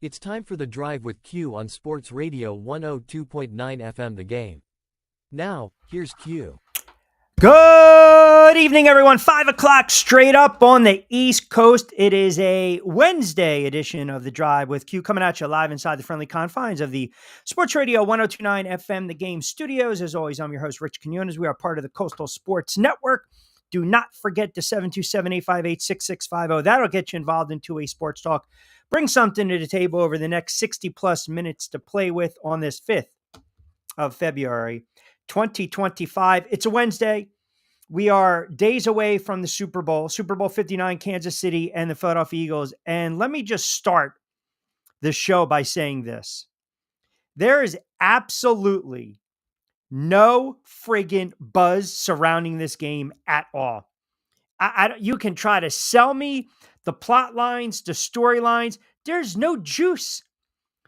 It's time for The Drive with Q on Sports Radio 102.9 FM The Game. Now, here's Q. Good evening, everyone. 5 o'clock straight up on the East Coast. It is a Wednesday edition of The Drive with Q coming at you live inside the friendly confines of the Sports Radio 102.9 FM The Game studios. As always, I'm your host, Rich Quinones. We are part of the Coastal Sports Network. Do not forget the 727-858-6650. That'll get you involved into a sports talk. Bring something to the table over the next 60-plus minutes to play with on this 5th of February, 2025. It's a Wednesday. We are days away from the Super Bowl 59, Kansas City and the Philadelphia Eagles. And let me just start the show by saying this. There is absolutely no friggin' buzz surrounding this game at all. You can try to sell me the plot lines, the storylines. There's no juice.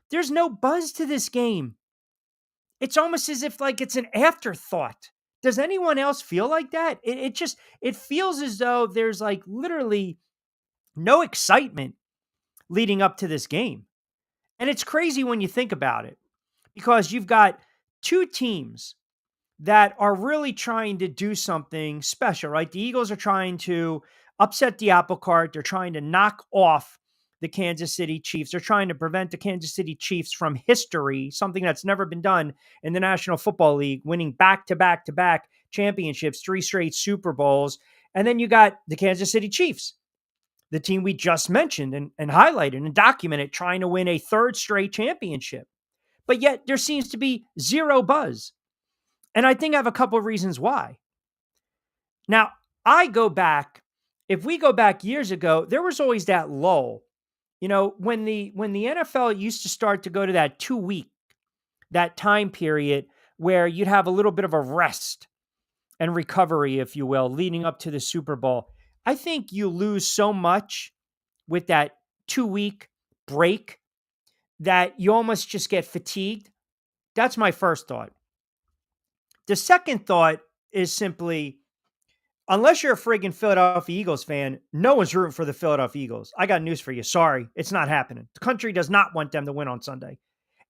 There's no buzz to this game. It's almost as if like it's an afterthought. Does anyone else feel like that? It feels as though there's like literally no excitement leading up to this game. And it's crazy when you think about it because you've got two teams that are really trying to do something special, right? The Eagles are trying to upset the apple cart. They're trying to knock off the Kansas City Chiefs. They're trying to prevent the Kansas City Chiefs from history, something that's never been done in the National Football League, winning back-to-back-to-back championships, 3 straight Super Bowls. And then you got the Kansas City Chiefs, the team we just mentioned and highlighted and documented, trying to win a 3rd straight championship. But yet there seems to be zero buzz. And I think I have a couple of reasons why. Now, if we go back years ago, there was always that lull. You know, when the NFL used to start to go to that 2-week, that time period where you'd have a little bit of a rest and recovery, if you will, leading up to the Super Bowl. I think you lose so much with that 2-week break that you almost just get fatigued. That's my first thought. The second thought is simply, unless you're a friggin' Philadelphia Eagles fan, no one's rooting for the Philadelphia Eagles. I got news for you. Sorry, it's not happening. The country does not want them to win on Sunday.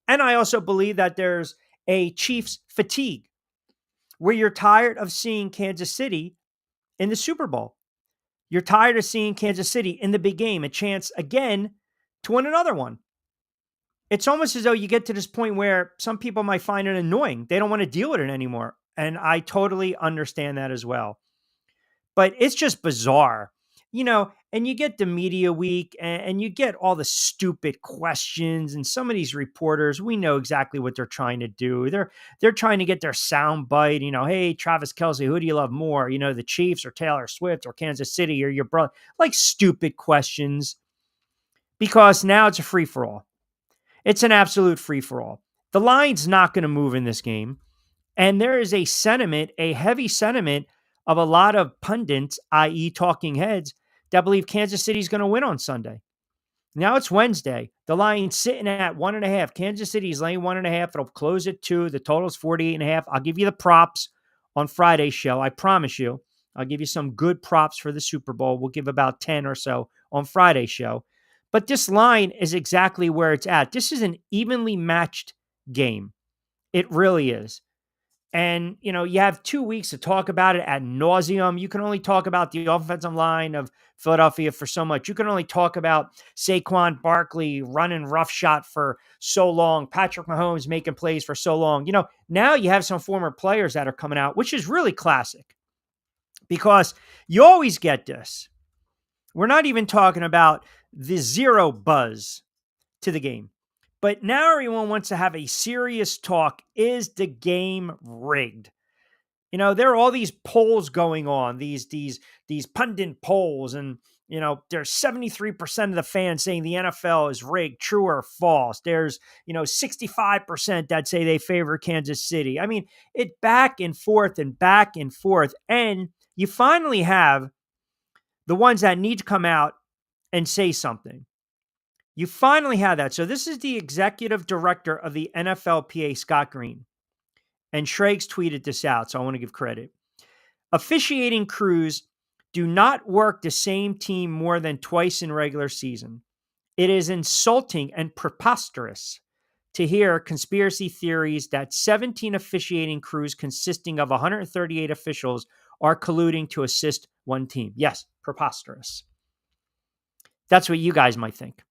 And I also believe that there's a Chiefs fatigue where you're tired of seeing Kansas City in the Super Bowl. You're tired of seeing Kansas City in the big game, a chance again to win another one. It's almost as though you get to this point where some people might find it annoying. They don't want to deal with it anymore. And I totally understand that as well. But it's just bizarre, you know, and you get the media week and you get all the stupid questions, and some of these reporters, we know exactly what they're trying to do. They're trying to get their sound bite, you know, hey, Travis Kelce, who do you love more? You know, the Chiefs or Taylor Swift or Kansas City or your brother, like stupid questions, because now it's a free for all. It's an absolute free for all. The line's not going to move in this game. And there is a sentiment, a heavy sentiment of a lot of pundits, i.e. talking heads, that believe Kansas City is going to win on Sunday. Now it's Wednesday. The line's sitting at 1.5. Kansas City is laying 1.5. It'll close at 2. The total is 48.5. I'll give you the props on Friday's show. I promise you. I'll give you some good props for the Super Bowl. We'll give about 10 or so on Friday's show. But this line is exactly where it's at. This is an evenly matched game. It really is. And, you know, you have 2 weeks to talk about it ad nauseum. You can only talk about the offensive line of Philadelphia for so much. You can only talk about Saquon Barkley running roughshod for so long, Patrick Mahomes making plays for so long. You know, now you have some former players that are coming out, which is really classic because you always get this. We're not even talking about the zero buzz to the game. But now everyone wants to have a serious talk. Is the game rigged? You know, there are all these polls going on, these pundit polls, and, you know, there's 73% of the fans saying the NFL is rigged, true or false. There's, you know, 65% that say they favor Kansas City. I mean, it back and forth and back and forth. And you finally have the ones that need to come out and say something. You finally have that. So this is the executive director of the NFLPA, Scott Green. And Schrags tweeted this out, so I want to give credit. Officiating crews do not work the same team more than twice in regular season. It is insulting and preposterous to hear conspiracy theories that 17 officiating crews consisting of 138 officials are colluding to assist one team. Yes, preposterous. That's what you guys might think.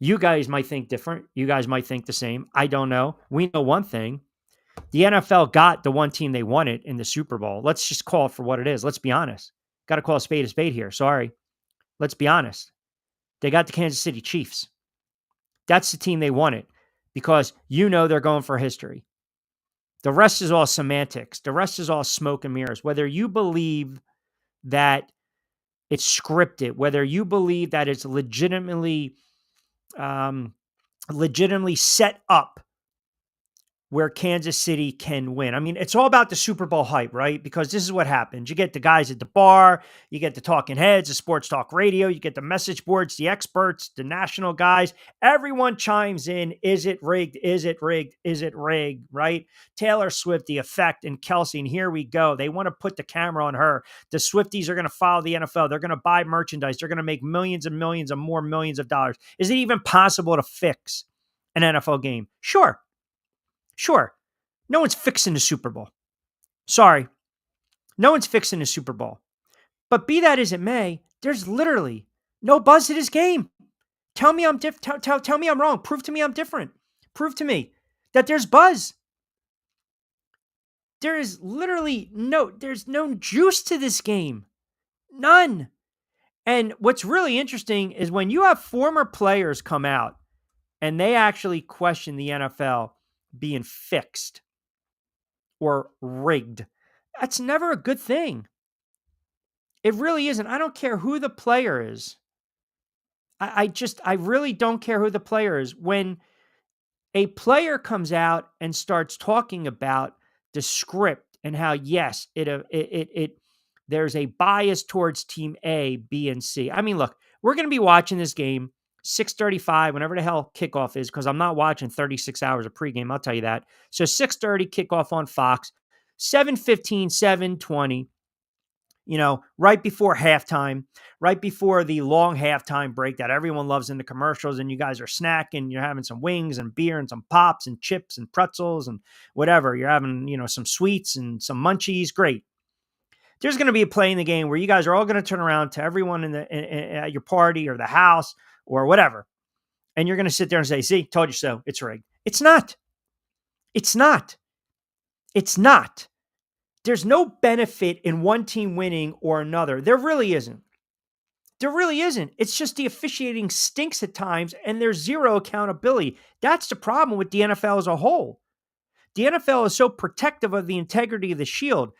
You guys might think different. You guys might think the same. I don't know. We know one thing. The NFL got the one team they wanted in the Super Bowl. Let's just call it for what it is. Let's be honest. Got to call a spade here. Sorry. Let's be honest. They got the Kansas City Chiefs. That's the team they wanted because they're going for history. The rest is all semantics. The rest is all smoke and mirrors. Whether you believe that it's scripted, whether you believe that it's legitimately set up where Kansas City can win. I mean, it's all about the Super Bowl hype, right? Because this is what happens. You get the guys at the bar, you get the talking heads, the sports talk radio, you get the message boards, the experts, the national guys. Everyone chimes in. Is it rigged? Is it rigged? Is it rigged? Right? Taylor Swift, The Effect, and Kelsey, and here we go. They want to put the camera on her. The Swifties are going to follow the NFL. They're going to buy merchandise. They're going to make millions and millions and more millions of dollars. Is it even possible to fix an NFL game? Sure. No one's fixing the Super Bowl. Sorry. No one's fixing the Super Bowl. But be that as it may, there's literally no buzz to this game. Tell me I'm tell me I'm wrong. Prove to me I'm different. Prove to me that there's buzz. There is literally there's no juice to this game. None. And what's really interesting is when you have former players come out and they actually question the NFL being fixed or rigged. That's never a good thing. It really isn't. I don't care who the player is. I really don't care who the player is. When a player comes out and starts talking about the script and how, yes, there's a bias towards team A, B, and C. I mean, look, we're going to be watching this game 6:35, whenever the hell kickoff is, because I'm not watching 36 hours of pregame, I'll tell you that. So 6:30 kickoff on Fox, 7:15, 7:20, right before halftime, right before the long halftime break that everyone loves in the commercials, and you guys are snacking, you're having some wings and beer and some pops and chips and pretzels and whatever. You're having, some sweets and some munchies. Great. There's going to be a play in the game where you guys are all going to turn around to everyone at your party or the house or whatever. And you're going to sit there and say, see, told you so. It's rigged. It's not. It's not. It's not. There's no benefit in one team winning or another. There really isn't. There really isn't. It's just the officiating stinks at times and there's zero accountability. That's the problem with the NFL as a whole. The NFL is so protective of the integrity of the shield.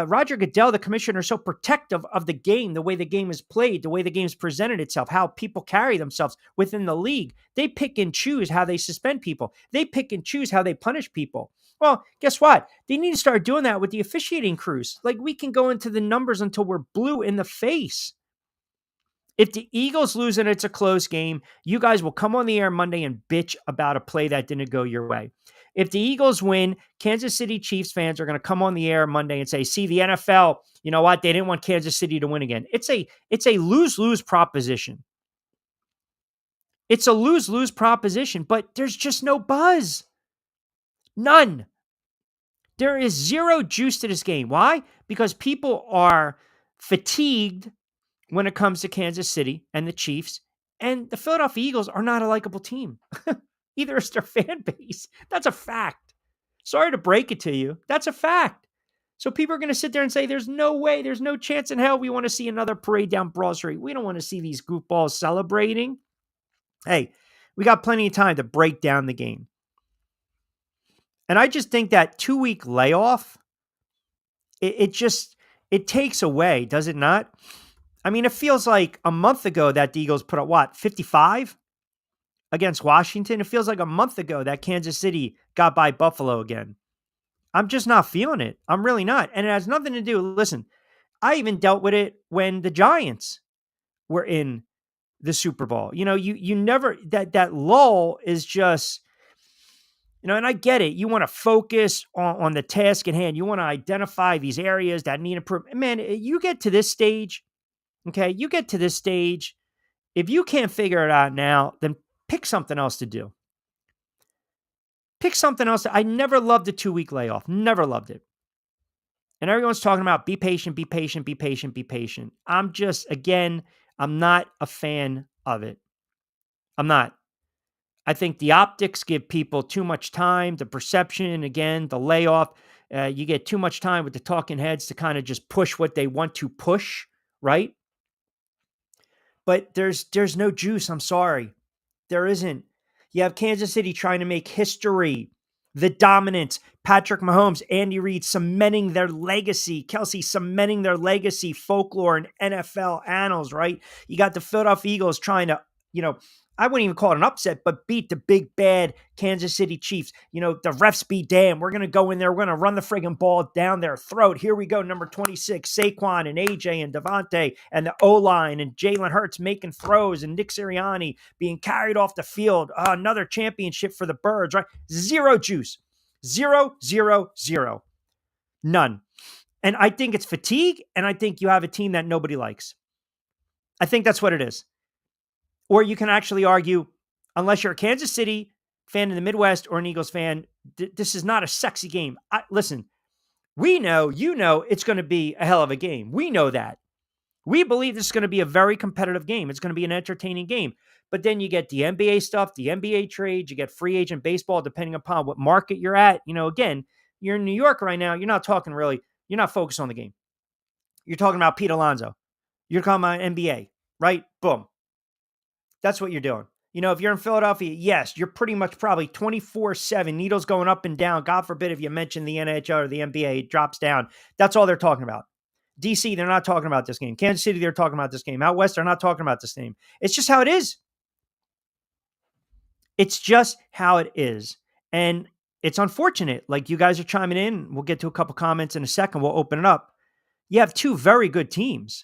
Roger Goodell, the commissioner, is so protective of the game, the way the game is played, the way the game's presented itself, how people carry themselves within the league. They pick and choose how they suspend people. They pick and choose how they punish people. Well, guess what? They need to start doing that with the officiating crews. Like, we can go into the numbers until we're blue in the face. If the Eagles lose and it's a close game, you guys will come on the air Monday and bitch about a play that didn't go your way. If the Eagles win, Kansas City Chiefs fans are going to come on the air Monday and say, see, the NFL, you know what? They didn't want Kansas City to win again. It's a lose-lose proposition. It's a lose-lose proposition, but there's just no buzz. None. There is zero juice to this game. Why? Because people are fatigued when it comes to Kansas City and the Chiefs, and the Philadelphia Eagles are not a likable team. Either is their fan base. That's a fact. Sorry to break it to you. That's a fact. So people are going to sit there and say, there's no way, there's no chance in hell we want to see another parade down Broad Street. We don't want to see these goofballs celebrating. Hey, we got plenty of time to break down the game. And I just think that 2-week layoff, it takes away, does it not? I mean, it feels like a month ago that the Eagles put up, 55 against Washington? It feels like a month ago that Kansas City got by Buffalo again. I'm just not feeling it. I'm really not. And it has nothing to do, listen, I even dealt with it when the Giants were in the Super Bowl. You never, that lull is just, and I get it. You want to focus on the task at hand. You want to identify these areas that need improvement. Man, you get to this stage, okay? You get to this stage If you can't figure it out now, then pick something else to do. Pick something else. I never loved the 2-week layoff. Never loved it. And everyone's talking about be patient, be patient, be patient, be patient. I'm not a fan of it. I'm not. I think the optics give people too much time. The perception, again, the layoff, you get too much time with the talking heads to kind of just push what they want to push, right? But there's no juice. I'm sorry. There isn't. You have Kansas City trying to make history, the dominance, Patrick Mahomes, Andy Reid cementing their legacy, Kelsey cementing their legacy, folklore, and NFL annals, right? You got the Philadelphia Eagles trying to, I wouldn't even call it an upset, but beat the big bad Kansas City Chiefs. The refs be damned. We're going to go in there. We're going to run the friggin' ball down their throat. Here we go. Number 26, Saquon and AJ and Devontae and the O-line and Jalen Hurts making throws and Nick Sirianni being carried off the field. Another championship for the Birds, right? Zero juice. Zero, zero, zero. None. And I think it's fatigue, and I think you have a team that nobody likes. I think that's what it is. Or you can actually argue, unless you're a Kansas City fan in the Midwest or an Eagles fan, this is not a sexy game. Listen, we know, it's going to be a hell of a game. We know that. We believe this is going to be a very competitive game. It's going to be an entertaining game. But then you get the NBA stuff, the NBA trades, you get free agent baseball, depending upon what market you're at. Again, you're in New York right now. You're not focused on the game. You're talking about Pete Alonso. You're talking about NBA, right? Boom. That's what you're doing. If you're in Philadelphia, yes, you're pretty much probably 24/7, needles going up and down. God forbid if you mention the NHL or the NBA, it drops down. That's all they're talking about. DC, they're not talking about this game. Kansas City, they're talking about this game. Out West, they're not talking about this game. It's just how it is. It's just how it is. And it's unfortunate. Like, you guys are chiming in. We'll get to a couple comments in a second. We'll open it up. You have two very good teams,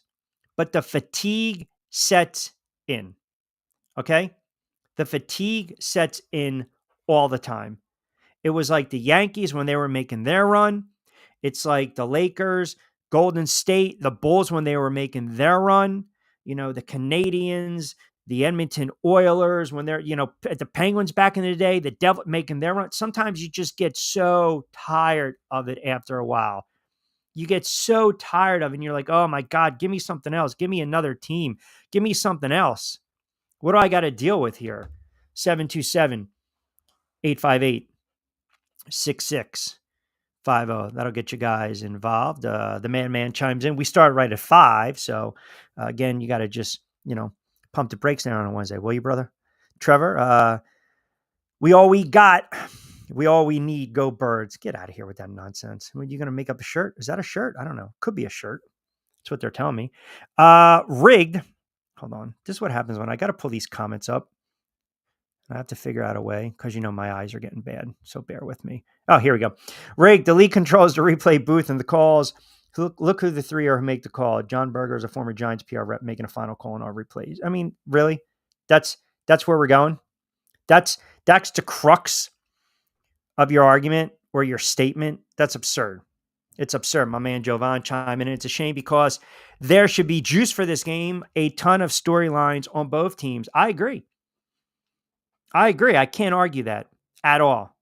but the fatigue sets in. Okay? The fatigue sets in all the time. It was like the Yankees when they were making their run. It's like the Lakers, Golden State, the Bulls when they were making their run. The Canadians, the Edmonton Oilers when they're, the Penguins back in the day, the Devil making their run. Sometimes you just get so tired of it after a while. You get so tired of it and you're like, oh my God, give me something else. Give me another team. Give me something else. What do I got to deal with here? 727-858-6650. That'll get you guys involved. The man chimes in. We start right at 5. So again, you got to just, pump the brakes down on a Wednesday. Will you, brother? Trevor, we all we got. We all we need. Go Birds. Get out of here with that nonsense. Are you going to make up a shirt? Is that a shirt? I don't know. Could be a shirt. That's what they're telling me. Rigged. Hold on. This is what happens when I got to pull these comments up. I have to figure out a way because, my eyes are getting bad. So bear with me. Oh, here we go. Rigged. The league controls the replay booth and the calls. Look who the three are who make the call. John Berger is a former Giants PR rep making a final call on our replays. I mean, really? That's where we're going? That's the crux of your argument or your statement. That's absurd. It's absurd. My man Jovan chiming in. It's a shame because there should be juice for this game. A ton of storylines on both teams. I agree. I can't argue that at all.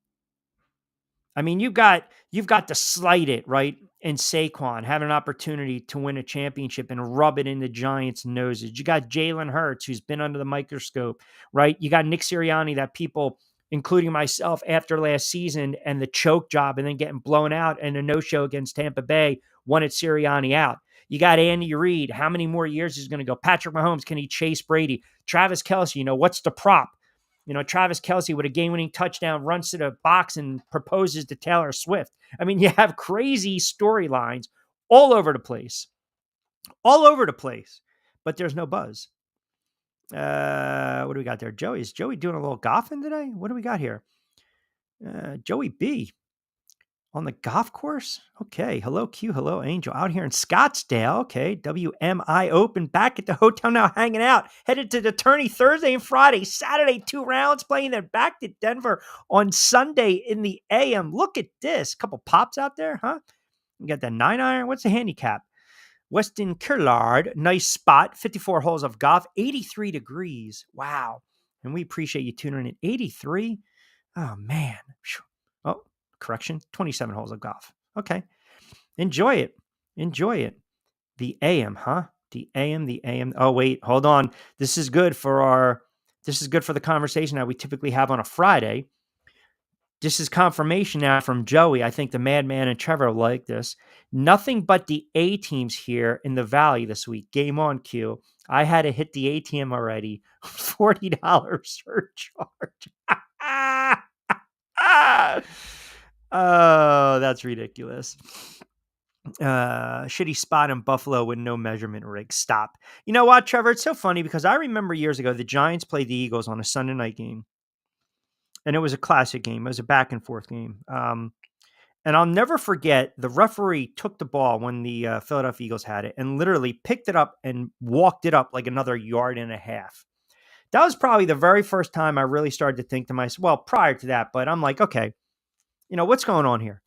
I mean, you've got to slight it, right? And Saquon having an opportunity to win a championship and rub it in the Giants' noses. You got Jalen Hurts, who's been under the microscope, right? You got Nick Sirianni that people, including myself, after last season and the choke job and then getting blown out and a no-show against Tampa Bay, wanted Sirianni out. You got Andy Reid. How many more years is going to go? Patrick Mahomes, can he chase Brady? Travis Kelce, what's the prop? Travis Kelce with a game-winning touchdown runs to the box and proposes to Taylor Swift. I mean, you have crazy storylines all over the place. All over the place. But there's no buzz. What do we got there? Joey. Is Joey doing a little golfing today? What do we got here? Joey B. On the golf course? Okay. Hello, Q. Hello, Angel. Out here in Scottsdale. Okay. WMI Open. Back at the hotel now, hanging out. Headed to the tourney Thursday and Friday. Saturday, 2 rounds. Playing then back to Denver on Sunday in the AM. Look at this. A couple pops out there, huh? You got the 9-iron. What's the handicap? Weston Kierlard, nice spot, 54 holes of golf, 83 degrees. Wow. And we appreciate you tuning in. 83? Oh, man. Oh, correction, 27 holes of golf. Okay. Enjoy it. Enjoy it. The AM, huh? The AM. Oh, wait, hold on. This is good for the conversation that we typically have on a Friday. This is confirmation now from Joey. I think the Madman and Trevor like this. Nothing but the A teams here in the Valley this week. Game on, Q. I had to hit the ATM already. $40 surcharge. Oh, that's ridiculous. Shitty spot in Buffalo with no measurement rig. Stop. You know what, Trevor? It's so funny because I remember years ago the Giants played the Eagles on a Sunday night game. And it was a classic game. It was a back and forth game. And I'll never forget the referee took the ball when the Philadelphia Eagles had it and literally picked it up and walked it up like another yard and a half. That was probably the very first time I really started to think to myself, well, prior to that, but I'm like, okay, what's going on here?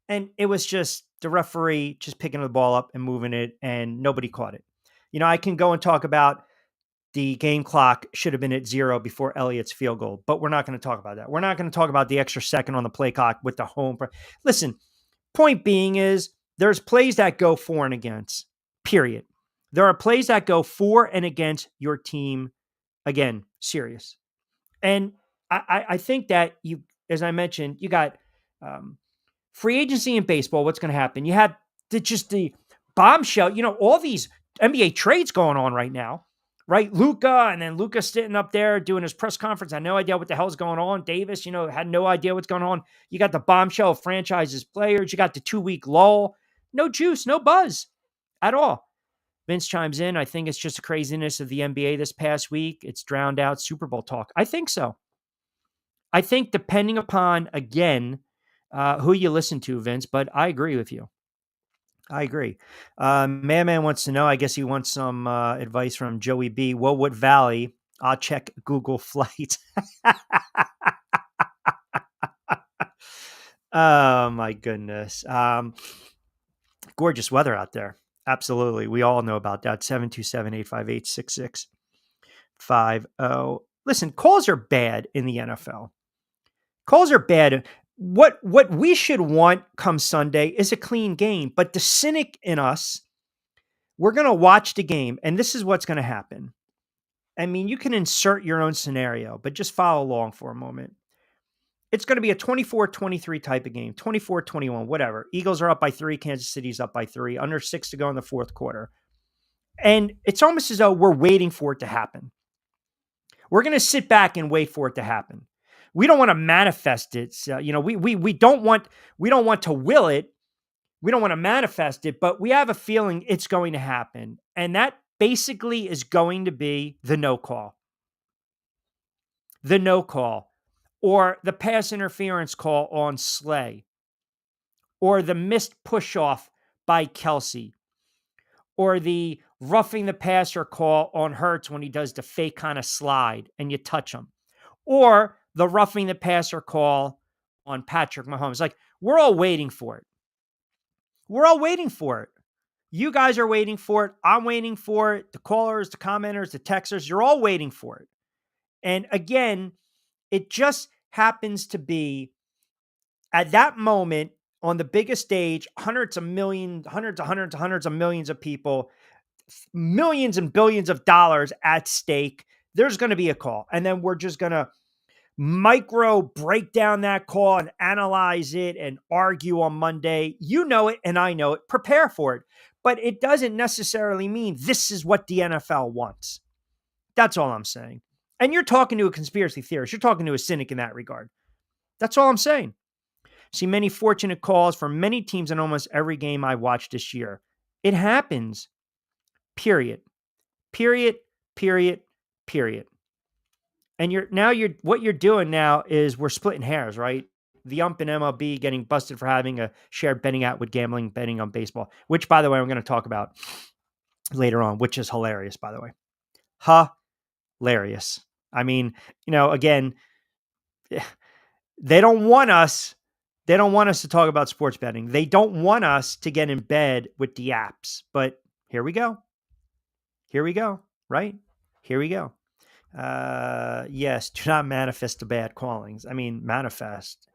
And it was just the referee just picking the ball up and moving it, and nobody caught it. I can go and talk about the game clock should have been at 0 before Elliott's field goal, but we're not going to talk about that. We're not going to talk about the extra second on the play clock with the home. Listen, point being is there's plays that go for and against, period. There are plays that go for and against your team. Again, serious. And I think that you, as I mentioned, you got free agency in baseball. What's going to happen? You had the bombshell, all these NBA trades going on right now. Right, Luka, and then Luka sitting up there doing his press conference. I had no idea what the hell's going on. Davis, had no idea what's going on. You got the bombshell of franchises players. You got the 2-week lull. No juice, no buzz at all. Vince chimes in. I think it's just the craziness of the NBA this past week. It's drowned out Super Bowl talk. I think so. I think depending upon, again, who you listen to, Vince, but I agree with you. I agree. Man wants to know, I guess he wants some advice from Joey B. What Valley? I'll check Google Flights. Oh, my goodness. Gorgeous weather out there. Absolutely. We all know about that. 727-858-6650. Listen, calls are bad in the NFL. Calls are bad. What we should want come Sunday is a clean game. But the cynic in us, we're going to watch the game, and this is what's going to happen. I mean, you can insert your own scenario, but just follow along for a moment. It's going to be a 24-23 type of game, 24-21, whatever. Eagles are up by 3, Kansas City's up by 3, under 6 to go in the fourth quarter. And it's almost as though we're waiting for it to happen. We're going to sit back and wait for it to happen. We don't want to manifest it. So, we don't want to will it. We don't want to manifest it, but we have a feeling it's going to happen. And that basically is going to be the no call. The no call. Or the pass interference call on Slay. Or the missed push-off by Kelsey. Or the roughing the passer call on Hurts when he does the fake kind of slide and you touch him. Or the roughing the passer call on Patrick Mahomes. Like, we're all waiting for it. We're all waiting for it. You guys are waiting for it. I'm waiting for it. The callers, the commenters, the texters, you're all waiting for it. And again, it just happens to be at that moment on the biggest stage, hundreds of millions of people, millions and billions of dollars at stake. There's going to be a call. And then we're just going to micro break down that call and analyze it and argue on Monday. You know it and I know it. Prepare for it. But it doesn't necessarily mean this is what the NFL wants. That's all I'm saying. And you're talking to a conspiracy theorist. You're talking to a cynic in that regard. That's all I'm saying. See many fortunate calls from many teams in almost every game I watched this year. It happens. Period. Period. Period. Period. And what you're doing now is we're splitting hairs, right? The ump in MLB getting busted for having a shared betting app with gambling betting on baseball, which, by the way, I'm going to talk about later on, which is hilarious, by the way. Hilarious. I mean, again, they don't want us to talk about sports betting. They don't want us to get in bed with the apps, but Here we go. Here we go. Right? Here we go. Yes, do not manifest the bad callings. I mean, Manifest,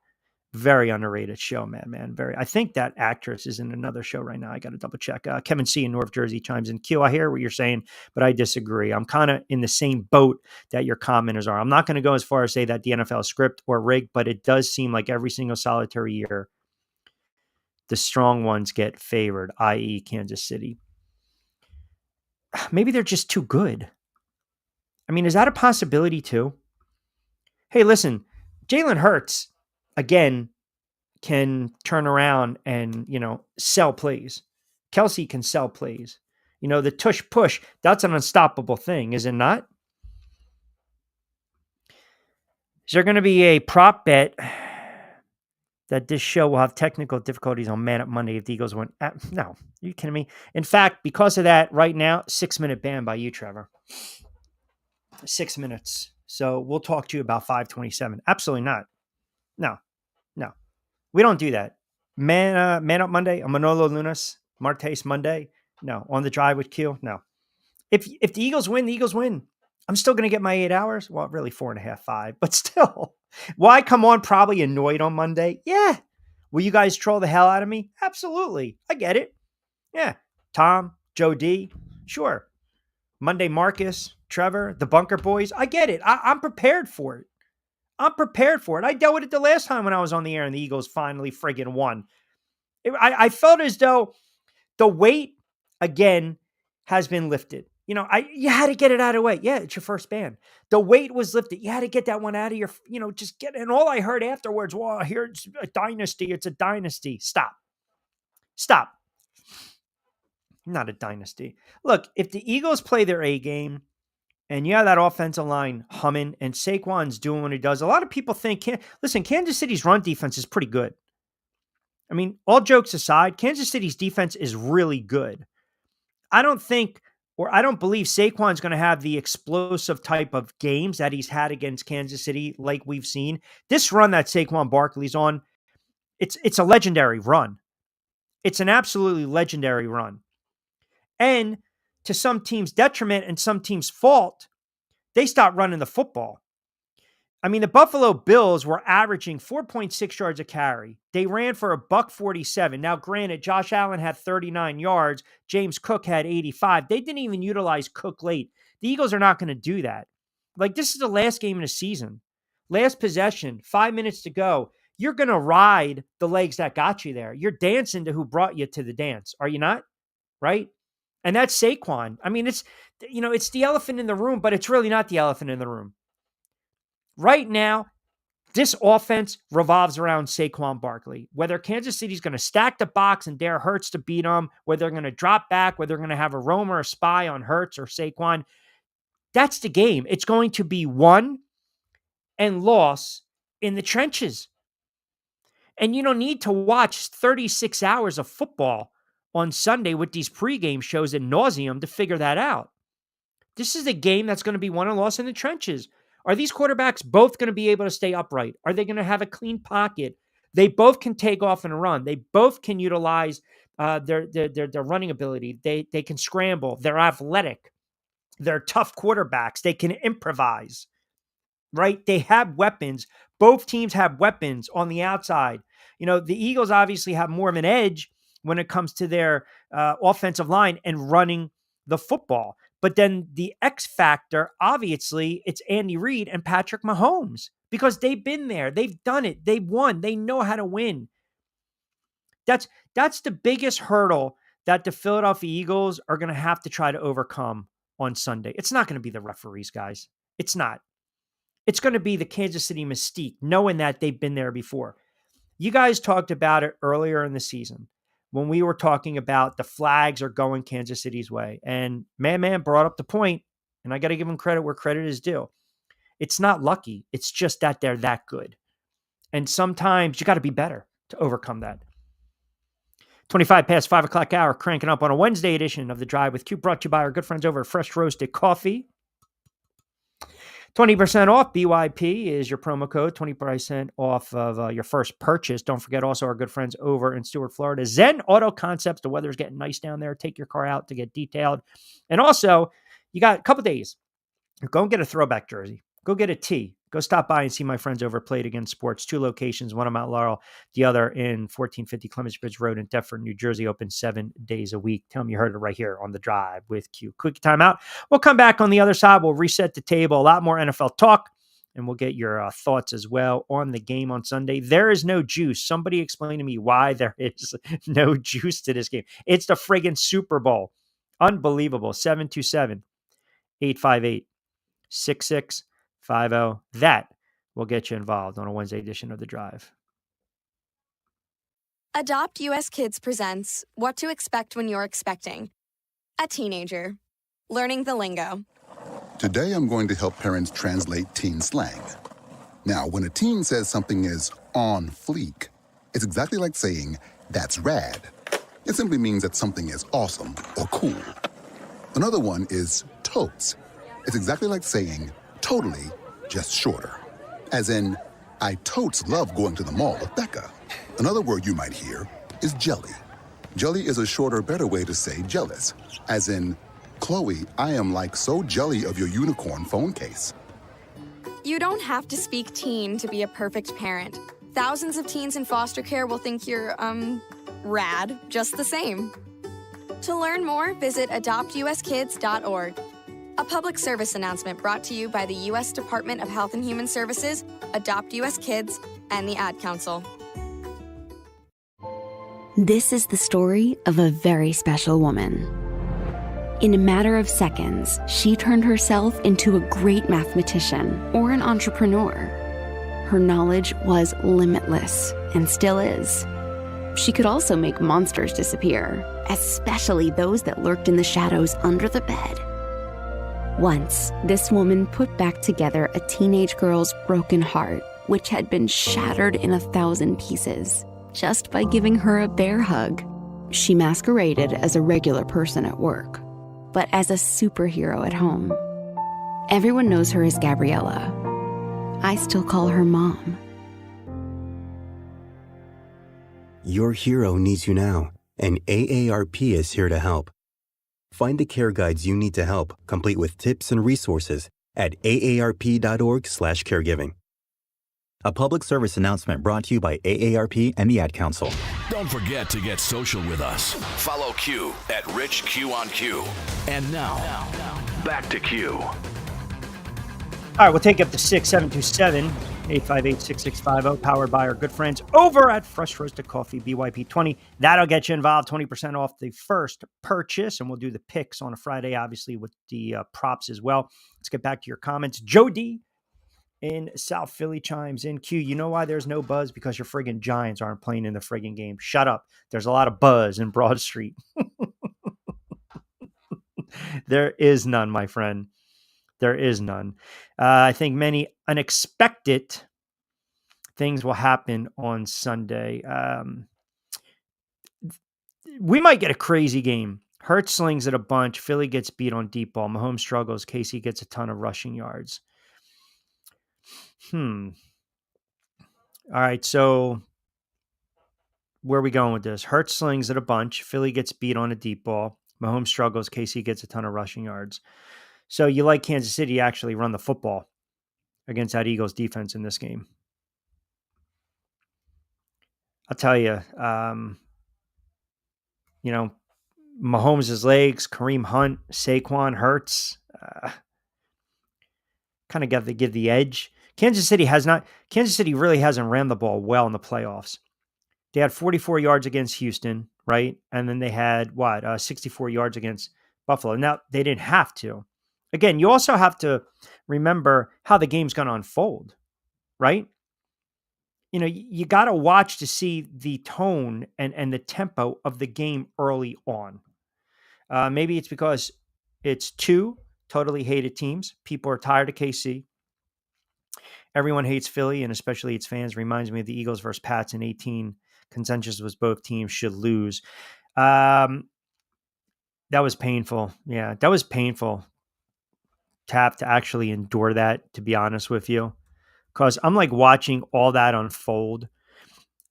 very underrated show, man. Very. I think that actress is in another show right now. I got to double check. Kevin C in North Jersey chimes in. Q, I hear what you're saying, but I disagree. I'm kind of in the same boat that your commenters are. I'm not going to go as far as say that the NFL is script or rigged, but it does seem like every single solitary year, the strong ones get favored, i.e., Kansas City. Maybe they're just too good. I mean, is that a possibility too? Hey, listen, Jalen Hurts, again, can turn around and, sell plays. Kelsey can sell plays. The tush push, that's an unstoppable thing, is it not? Is there going to be a prop bet that this show will have technical difficulties on Man Up Monday if the Eagles win? No, are you kidding me? In fact, because of that, right now, 6-minute ban by you, Trevor. 6 minutes. So we'll talk to you about 5:27. Absolutely not. No. We don't do that. Man Up Monday, Manolo Lunas, Martes Monday. No. On the Drive with Q. No. If the Eagles win, the Eagles win. I'm still going to get my 8 hours. Well, really 4.5, 5, but still. Will I come on probably annoyed on Monday? Yeah. Will you guys troll the hell out of me? Absolutely. I get it. Yeah. Tom, Joe D. Sure. Monday, Marcus, Trevor, the Bunker Boys. I get it. I'm prepared for it. I dealt with it the last time when I was on the air and the Eagles finally friggin' won. I felt as though the weight, again, has been lifted. You had to get it out of the way. Yeah, it's your first ban. The weight was lifted. You had to get that one out of your, just get it. And all I heard afterwards, well, here it's a dynasty. It's a dynasty. Stop. Not a dynasty. Look, if the Eagles play their A game and you have that offensive line humming and Saquon's doing what he does, a lot of people think, Kansas City's run defense is pretty good. I mean, all jokes aside, Kansas City's defense is really good. I don't believe Saquon's going to have the explosive type of games that he's had against Kansas City like we've seen. This run that Saquon Barkley's on, it's a legendary run. It's an absolutely legendary run. And to some teams' detriment and some teams' fault, they stopped running the football. I mean, the Buffalo Bills were averaging 4.6 yards a carry. They ran for $147. Now, granted, Josh Allen had 39 yards. James Cook had 85. They didn't even utilize Cook late. The Eagles are not going to do that. Like, this is the last game of the season. Last possession, 5 minutes to go. You're going to ride the legs that got you there. You're dancing to who brought you to the dance. Are you not? Right? And that's Saquon. I mean, it's the elephant in the room, but it's really not the elephant in the room. Right now, this offense revolves around Saquon Barkley. Whether Kansas City's going to stack the box and dare Hurts to beat them, whether they're going to drop back, whether they're going to have a roam or a spy on Hurts or Saquon, that's the game. It's going to be won and loss in the trenches. And you don't need to watch 36 hours of football on Sunday with these pregame shows ad nauseum to figure that out. This is a game that's going to be won and lost in the trenches. Are these quarterbacks both going to be able to stay upright? Are they going to have a clean pocket? They both can take off and run. They both can utilize their running ability. They can scramble. They're athletic. They're tough quarterbacks. They can improvise, right? They have weapons. Both teams have weapons on the outside. The Eagles obviously have more of an edge when it comes to their offensive line and running the football. But then the X factor, obviously, it's Andy Reid and Patrick Mahomes because they've been there. They've done it. They've won. They know how to win. That's the biggest hurdle that the Philadelphia Eagles are going to have to try to overcome on Sunday. It's not going to be the referees, guys. It's not. It's going to be the Kansas City mystique, knowing that they've been there before. You guys talked about it earlier in the season when we were talking about the flags are going Kansas City's way. And man brought up the point, and I got to give him credit where credit is due. It's not lucky. It's just that they're that good. And sometimes you got to be better to overcome that. 25 past 5 o'clock hour, cranking up on a Wednesday edition of The Drive with Q, brought to you by our good friends over at Fresh Roasted Coffee. 20% off. BYP is your promo code. 20% off of your first purchase. Don't forget also our good friends over in Stuart, Florida. Zen Auto Concepts. The weather's getting nice down there. Take your car out to get detailed. And also, you got a couple days. Go and get a throwback jersey. Go get a tee. Go stop by and see my friends over Play It Again Sports. 2 locations, one in Mount Laurel, the other in 1450 Clements Bridge Road in Deptford, New Jersey, open 7 days a week. Tell them you heard it right here on The Drive with Q. Quick timeout. We'll come back on the other side. We'll reset the table. A lot more NFL talk, and we'll get your thoughts as well on the game on Sunday. There is no juice. Somebody explain to me why there is no juice to this game. It's the friggin' Super Bowl. Unbelievable. 727-858. 6650. That will get you involved on a Wednesday edition of The Drive. Adopt US Kids presents What to Expect When You're Expecting. A teenager. Learning the lingo. Today I'm going to help parents translate teen slang. Now, when a teen says something is on fleek, it's exactly like saying, that's rad. It simply means that something is awesome or cool. Another one is totes. It's exactly like saying totally, just shorter. As in, I totes love going to the mall with Becca. Another word you might hear is jelly. Jelly is a shorter, better way to say jealous. As in, Chloe, I am like so jelly of your unicorn phone case. You don't have to speak teen to be a perfect parent. Thousands of teens in foster care will think you're, rad just the same. To learn more, visit adoptuskids.org. A public service announcement brought to you by the U.S. Department of Health and Human Services, Adopt U.S. Kids, and the Ad Council. This is the story of a very special woman. In a matter of seconds, she turned herself into a great mathematician or an entrepreneur. Her knowledge was limitless and still is. She could also make monsters disappear, especially those that lurked in the shadows under the bed. Once, this woman put back together a teenage girl's broken heart, which had been shattered in 1,000 pieces, just by giving her a bear hug. She masqueraded as a regular person at work, but as a superhero at home. Everyone knows her as Gabriella. I still call her Mom. Your hero needs you now, and AARP is here to help. Find the care guides you need to help, complete with tips and resources at aarp.org/caregiving. A public service announcement brought to you by AARP and the Ad Council. Don't forget to get social with us. Follow Q at Rich Q on Q. And now, back to Q. All right, we'll take up to 6-727-858-6650, powered by our good friends over at Fresh Roasted Coffee, BYP20. That'll get you involved, 20% off the first purchase, and we'll do the picks on a Friday, obviously, with the props as well. Let's get back to your comments. Joe D in South Philly chimes in. Q, you know why there's no buzz? Because your friggin' Giants aren't playing in the friggin' game. Shut up. There's a lot of buzz in Broad Street. There is none, my friend. There is none. I think many unexpected things will happen on Sunday. We might get a crazy game. Hurts slings it a bunch. Philly gets beat on deep ball. Mahomes struggles. Casey gets a ton of rushing yards. All right, so where are we going with this? Hurts slings it a bunch. Philly gets beat on a deep ball. Mahomes struggles. Casey gets a ton of rushing yards. So you like Kansas City to actually run the football against that Eagles defense in this game. I'll tell you, Mahomes' legs, Kareem Hunt, Saquon, Hurts, kind of got to give the edge. Kansas City really hasn't ran the ball well in the playoffs. They had 44 yards against Houston, right? And then they had 64 yards against Buffalo. Now, they didn't have to. Again, you also have to remember how the game's going to unfold, right? You got to watch to see the tone and the tempo of the game early on. Maybe it's because it's two totally hated teams. People are tired of KC. Everyone hates Philly, and especially its fans. Reminds me of the Eagles versus Pats in 18. Consensus was both teams should lose. That was painful. Yeah, that was painful. to have to actually endure that, to be honest with you. Because I'm like watching all that unfold.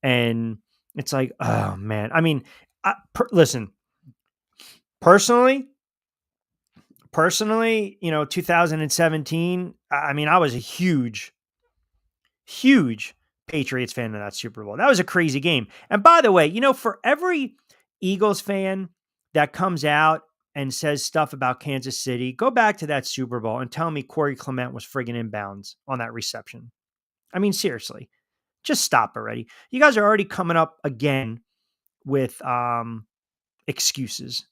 And it's like, oh man. I mean, listen, personally, 2017, I mean, I was a huge Patriots fan in that Super Bowl. That was a crazy game. And by the way, for every Eagles fan that comes out and says stuff about Kansas City, go back to that Super Bowl and tell me Corey Clement was friggin' inbounds on that reception. I mean, seriously, just stop already. You guys are already coming up again with excuses.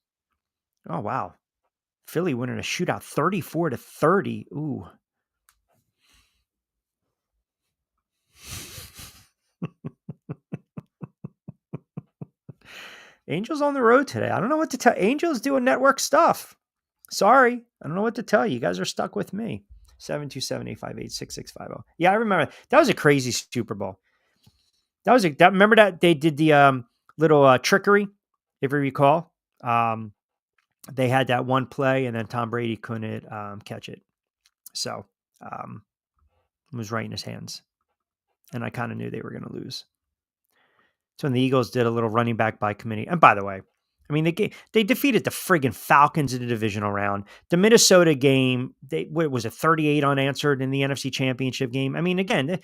Oh, wow. Philly winning a shootout 34-30. Ooh. Angels on the road today. I don't know what to tell. Angels doing network stuff. Sorry. I don't know what to tell you. You guys are stuck with me. 727-858-6650. Yeah, I remember. That was a crazy Super Bowl. Remember that they did the little trickery, if you recall. They had that one play, and then Tom Brady couldn't catch it. So it was right in his hands. And I kind of knew they were going to lose. So when the Eagles did a little running back by committee. And by the way, I mean, they defeated the friggin' Falcons in the divisional round. The Minnesota game, what was it, 38 unanswered in the NFC Championship game? I mean, again,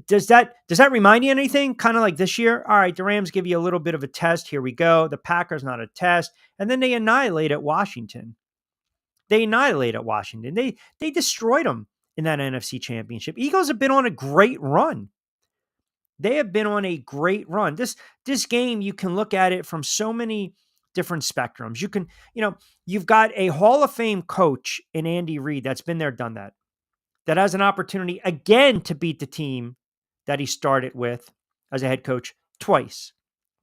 does that remind you anything? Kind of like this year? All right, the Rams give you a little bit of a test. Here we go. The Packers, not a test. And then they annihilate at Washington. They destroyed them in that NFC Championship. Eagles have been on a great run. They have been on a great run. This game, you can look at it from so many different spectrums. You've got a Hall of Fame coach in Andy Reid that's been there, done that has an opportunity again to beat the team that he started with as a head coach twice,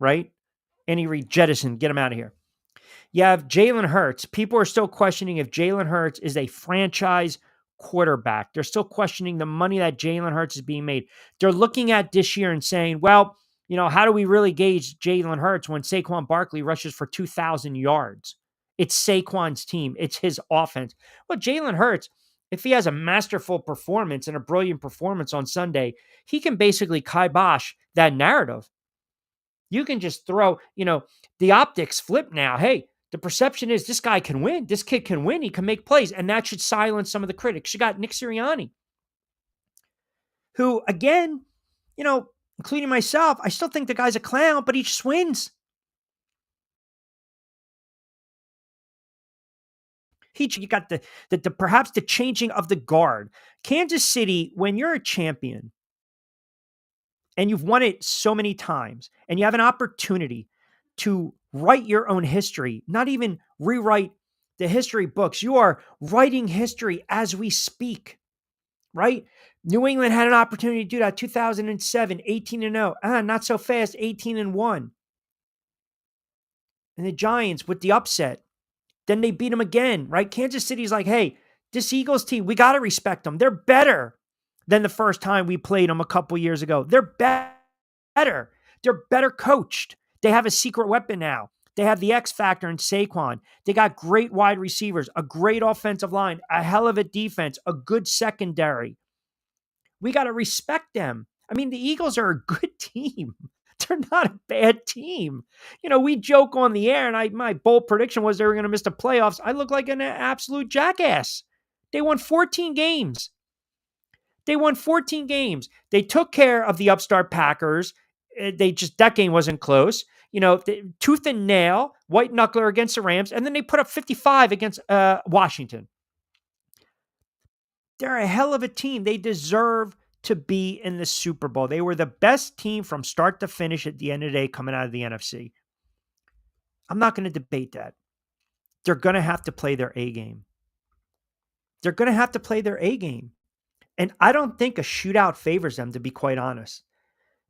right? Andy Reid jettisoned, get him out of here. You have Jalen Hurts. People are still questioning if Jalen Hurts is a franchise quarterback. They're still questioning the money that Jalen Hurts is being made. They're looking at this year and saying, well, how do we really gauge Jalen Hurts when Saquon Barkley rushes for 2,000 yards? It's Saquon's team. It's his offense. Well, Jalen Hurts, if he has a masterful performance and a brilliant performance on Sunday, he can basically kibosh that narrative. You can just throw, the optics flip now. Hey, the perception is this guy can win. This kid can win. He can make plays. And that should silence some of the critics. You got Nick Sirianni, who, again, including myself, I still think the guy's a clown, but he just wins. You got the perhaps the changing of the guard. Kansas City, when you're a champion and you've won it so many times and you have an opportunity to write your own history, not even rewrite the history books. You are writing history as we speak, right? New England had an opportunity to do that 2007, 18-0. Not so fast, 18-1. And the Giants with the upset. Then they beat them again, right? Kansas City's like, hey, this Eagles team, we got to respect them. They're better than the first time we played them a couple years ago. They're better. They're better coached. They have a secret weapon now. They have the X factor in Saquon. They got great wide receivers, a great offensive line, a hell of a defense, a good secondary. We got to respect them. I mean, the Eagles are a good team. They're not a bad team. We joke on the air, and my bold prediction was they were going to miss the playoffs. I look like an absolute jackass. They won 14 games. They took care of the upstart Packers. That game wasn't close. Tooth and nail, white knuckler against the Rams, and then they put up 55 against Washington. They're a hell of a team. They deserve to be in the Super Bowl. They were the best team from start to finish at the end of the day coming out of the NFC. I'm not going to debate that. They're going to have to play their A game. And I don't think a shootout favors them, to be quite honest.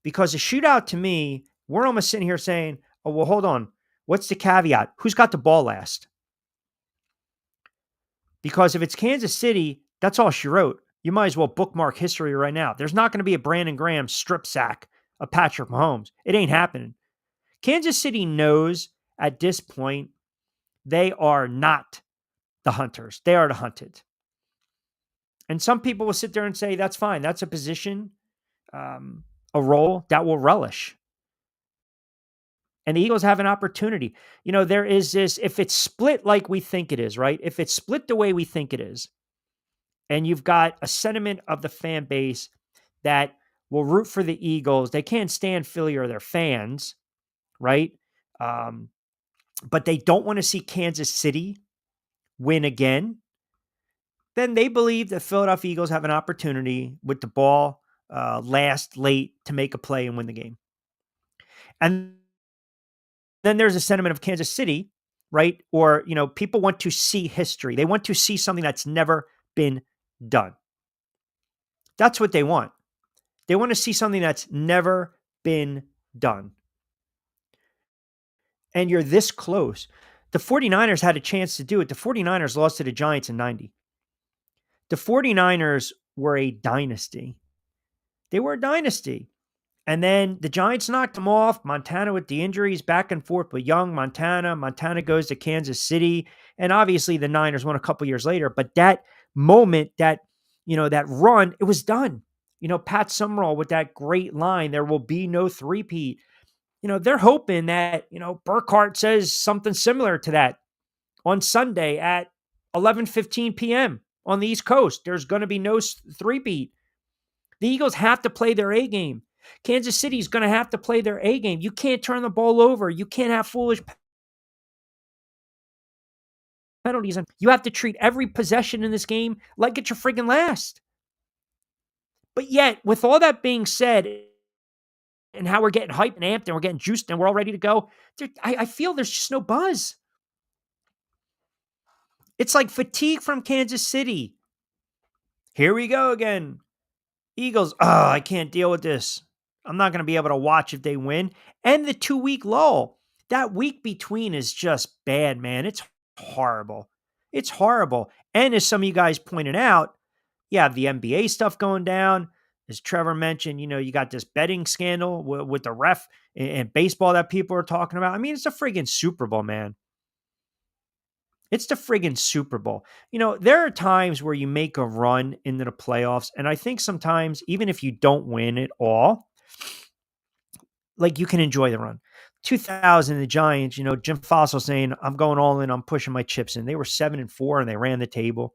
Because a shootout, to me, we're almost sitting here saying, oh, well, hold on. What's the caveat? Who's got the ball last? Because if it's Kansas City, that's all she wrote. You might as well bookmark history right now. There's not going to be a Brandon Graham strip sack of Patrick Mahomes. It ain't happening. Kansas City knows at this point they are not the hunters. They are the hunted. And some people will sit there and say, that's fine. That's a position, a role that will relish. And the Eagles have an opportunity. There is this, if it's split like we think it is, right? If it's split the way we think it is, and you've got a sentiment of the fan base that will root for the Eagles, they can't stand Philly or their fans, right? But they don't want to see Kansas City win again. Then they believe that Philadelphia Eagles have an opportunity with the ball last late to make a play and win the game. And then there's a sentiment of Kansas City, right? Or, people want to see history. They want to see something that's never been done. That's what they want. They want to see something that's never been done. And you're this close. The 49ers had a chance to do it. The 49ers lost to the Giants in 90. The 49ers were a dynasty. They were a dynasty. And then the Giants knocked them off. Montana with the injuries, back and forth with Young, Montana. Montana goes to Kansas City. And obviously the Niners won a couple years later. But that moment, that run, it was done. Pat Summerall with that great line, there will be no three-peat. They're hoping that, Burkhardt says something similar to that on Sunday at 11:15 p.m. on the East Coast. There's going to be no three-peat. The Eagles have to play their A game. Kansas City is going to have to play their A game. You can't turn the ball over. You can't have foolish penalties. And you have to treat every possession in this game like it's your friggin' last. But yet, with all that being said, and how we're getting hyped and amped and we're getting juiced and we're all ready to go, I feel there's just no buzz. It's like fatigue from Kansas City. Here we go again. Eagles, I can't deal with this. I'm not going to be able to watch if they win. And the 2-week lull. That week between is just bad, man. It's horrible. It's horrible. And as some of you guys pointed out, you have the NBA stuff going down. As Trevor mentioned, you got this betting scandal with the ref and baseball that people are talking about. I mean, it's the friggin' Super Bowl, man. It's the friggin' Super Bowl. There are times where you make a run into the playoffs, and I think sometimes, even if you don't win it all, like, you can enjoy the run. 2000, the Giants, Jim Fossil saying, I'm going all in, I'm pushing my chips in. They were 7-4 and they ran the table.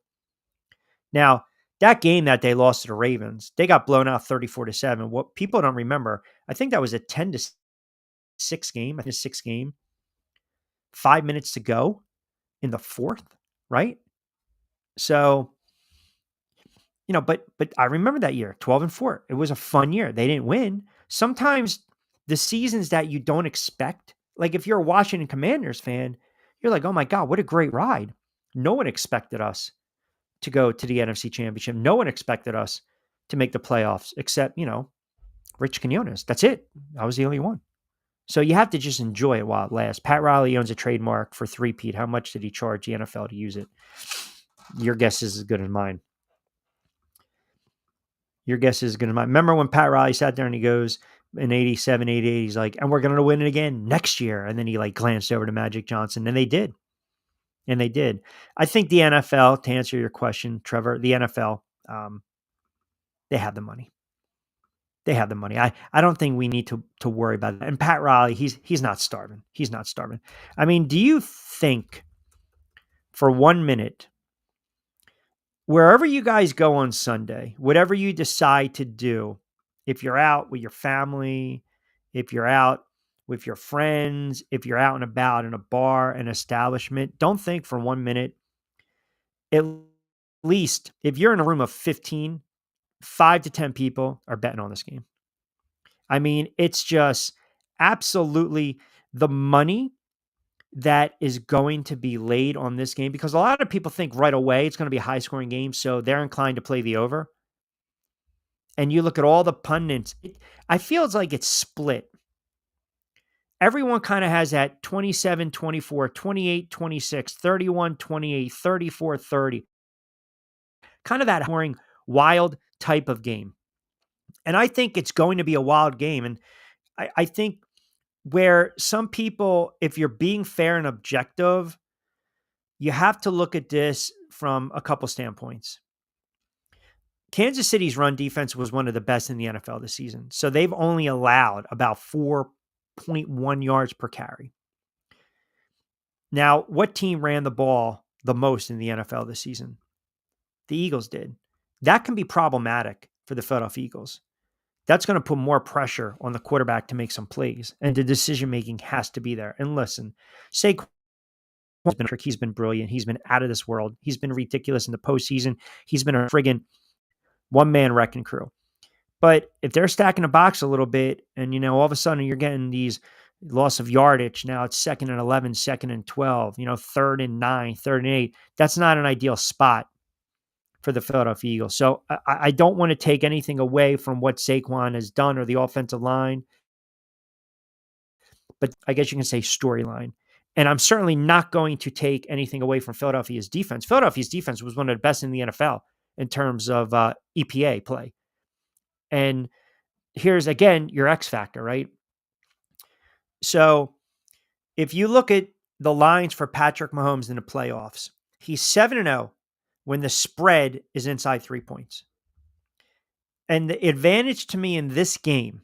Now, that game that they lost to the Ravens, they got blown out 34-7. What people don't remember, I think that was a 10-6 game, I think 6 game. 5 minutes to go in the fourth, right? So, but I remember that year, 12-4. It was a fun year. They didn't win. Sometimes the seasons that you don't expect, like if you're a Washington Commanders fan, you're like, oh my God, what a great ride. No one expected us to go to the NFC Championship. No one expected us to make the playoffs except, Rich Quinones. That's it. I was the only one. So you have to just enjoy it while it lasts. Pat Riley owns a trademark for three-peat. How much did he charge the NFL to use it? Your guess is as good as mine. Your guess is as good as mine. Remember when Pat Riley sat there and he goes in 87, 88, he's like, and we're going to win it again next year. And then he glanced over to Magic Johnson, and they did. And they did. I think the NFL, to answer your question, Trevor, the NFL, they have the money. They have the money. I don't think we need to worry about that. And Pat Riley, he's not starving. He's not starving. I mean, do you think for 1 minute, wherever you guys go on Sunday, whatever you decide to do, if you're out with your family, if you're out with your friends, if you're out and about in a bar, an establishment, don't think for 1 minute, at least if you're in a room of 15, 5 to 10 people are betting on this game. I mean, it's just absolutely the money that is going to be laid on this game, because a lot of people think right away it's going to be a high scoring game, so they're inclined to play the over. And you look at all the pundits, I feel it's like it's split. Everyone kind of has that 27-24, 28-26, 31-28, 34-30. Kind of that scoring wild type of game. And I think it's going to be a wild game. And I think where some people, if you're being fair and objective, you have to look at this from a couple standpoints. Kansas City's run defense was one of the best in the NFL this season. So they've only allowed about 4.1 yards per carry. Now, what team ran the ball the most in the NFL this season? The Eagles did. That can be problematic for the Philadelphia Eagles. That's going to put more pressure on the quarterback to make some plays, and the decision-making has to be there. And listen, Saquon's he's been brilliant. He's been out of this world. He's been ridiculous in the postseason. He's been a friggin' one-man wrecking crew. But if they're stacking the box a little bit and, all of a sudden you're getting these loss of yardage, now it's 2nd and 11, 2nd and 12, 3rd and 9, 3rd and 8, that's not an ideal spot for the Philadelphia Eagles. So I don't want to take anything away from what Saquon has done or the offensive line, but I guess you can say storyline. And I'm certainly not going to take anything away from Philadelphia's defense. Philadelphia's defense was one of the best in the NFL in terms of EPA play. And here's, again, your X factor, right? So if you look at the lines for Patrick Mahomes in the playoffs, he's 7-0 when the spread is inside 3 points. And the advantage to me in this game,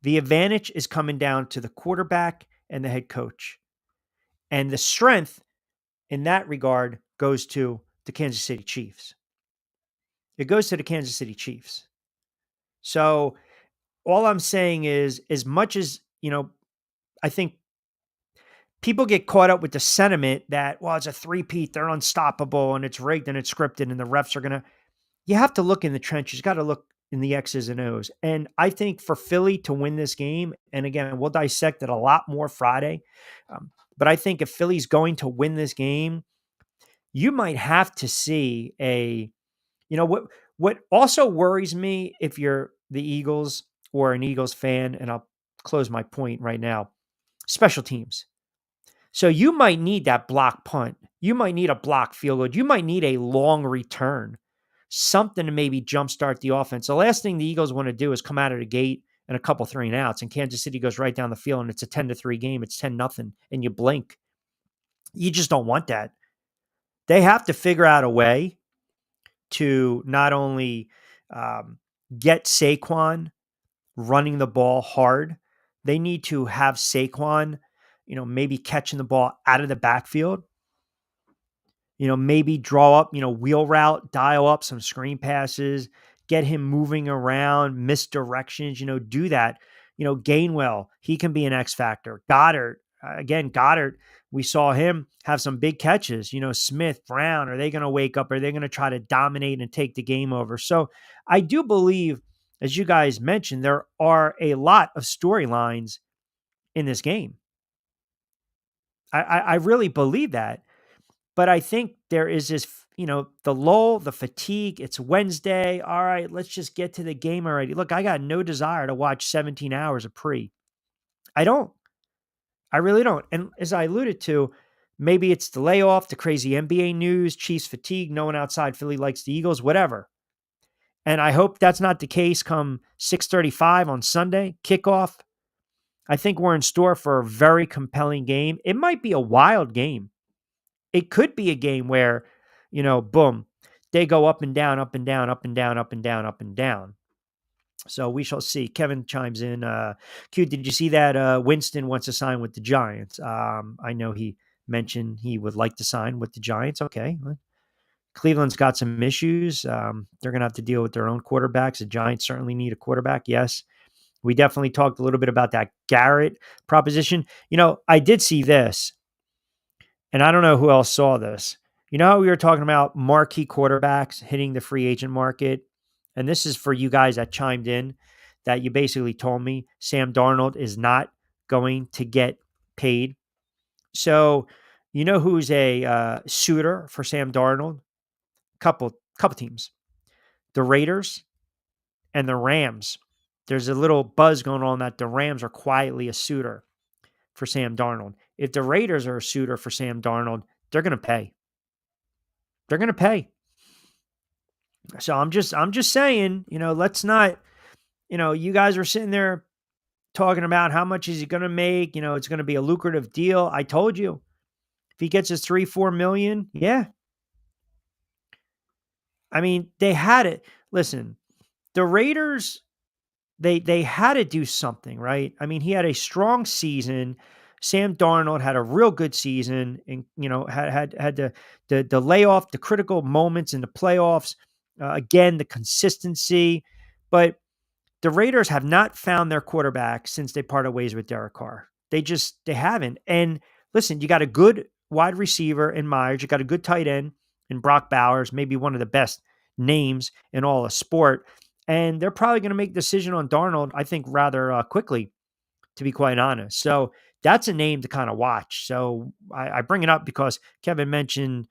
the advantage is coming down to the quarterback and the head coach. And the strength in that regard goes to the Kansas City Chiefs. It goes to the Kansas City Chiefs. So all I'm saying is, as much as, I think people get caught up with the sentiment that, well, it's a three-peat, they're unstoppable, and it's rigged and it's scripted, and the refs are going to, you have to look in the trenches. You got to look in the X's and O's. And I think for Philly to win this game, and again, we'll dissect it a lot more Friday, but I think if Philly's going to win this game, you might have to see what also worries me if you're the Eagles or an Eagles fan, and I'll close my point right now, special teams. So you might need that block punt. You might need a block field goal. You might need a long return, something to maybe jumpstart the offense. The last thing the Eagles want to do is come out of the gate and a couple 3-and-outs, and Kansas City goes right down the field, and it's a 10-3 game. It's 10-0, and you blink. You just don't want that. They have to figure out a way to not only get Saquon running the ball hard, they need to have Saquon, maybe catching the ball out of the backfield, maybe draw up, wheel route, dial up some screen passes, get him moving around, misdirections, do that. Gainwell, he can be an X factor. Goddard, we saw him have some big catches. Smith, Brown, are they going to wake up? Are they going to try to dominate and take the game over? So I do believe, as you guys mentioned, there are a lot of storylines in this game. I really believe that. But I think there is this, the lull, the fatigue. It's Wednesday. All right, let's just get to the game already. Look, I got no desire to watch 17 hours of pre. I don't. I really don't. And as I alluded to, maybe it's the layoff, the crazy NBA news, Chiefs fatigue, no one outside Philly likes the Eagles, whatever. And I hope that's not the case come 6:35 on Sunday, kickoff. I think we're in store for a very compelling game. It might be a wild game. It could be a game where, boom, they go up and down, up and down, up and down, up and down, up and down. So we shall see. Kevin chimes in. Q, did you see that Winston wants to sign with the Giants? I know he mentioned he would like to sign with the Giants. Okay. Cleveland's got some issues. They're going to have to deal with their own quarterbacks. The Giants certainly need a quarterback. Yes. We definitely talked a little bit about that Garrett proposition. I did see this, and I don't know who else saw this. How we were talking about marquee quarterbacks hitting the free agent market? And this is for you guys that chimed in, that you basically told me Sam Darnold is not going to get paid. So, who's a suitor for Sam Darnold? Couple teams, the Raiders and the Rams. There's a little buzz going on that the Rams are quietly a suitor for Sam Darnold. If the Raiders are a suitor for Sam Darnold, they're going to pay. They're going to pay. So I'm just saying, let's not, you guys are sitting there talking about how much is he going to make? It's going to be a lucrative deal. I told you, if he gets his $3-4 million, yeah. I mean, they had it. Listen, the Raiders, they had to do something, right? I mean, he had a strong season. Sam Darnold had a real good season, and had the layoff, the critical moments in the playoffs. Again, the consistency, but the Raiders have not found their quarterback since they parted ways with Derek Carr. They haven't. And listen, you got a good wide receiver in Myers. You got a good tight end in Brock Bowers, maybe one of the best names in all of sport. And they're probably going to make a decision on Darnold, I think, rather quickly, to be quite honest. So that's a name to kind of watch. So I bring it up because Kevin mentioned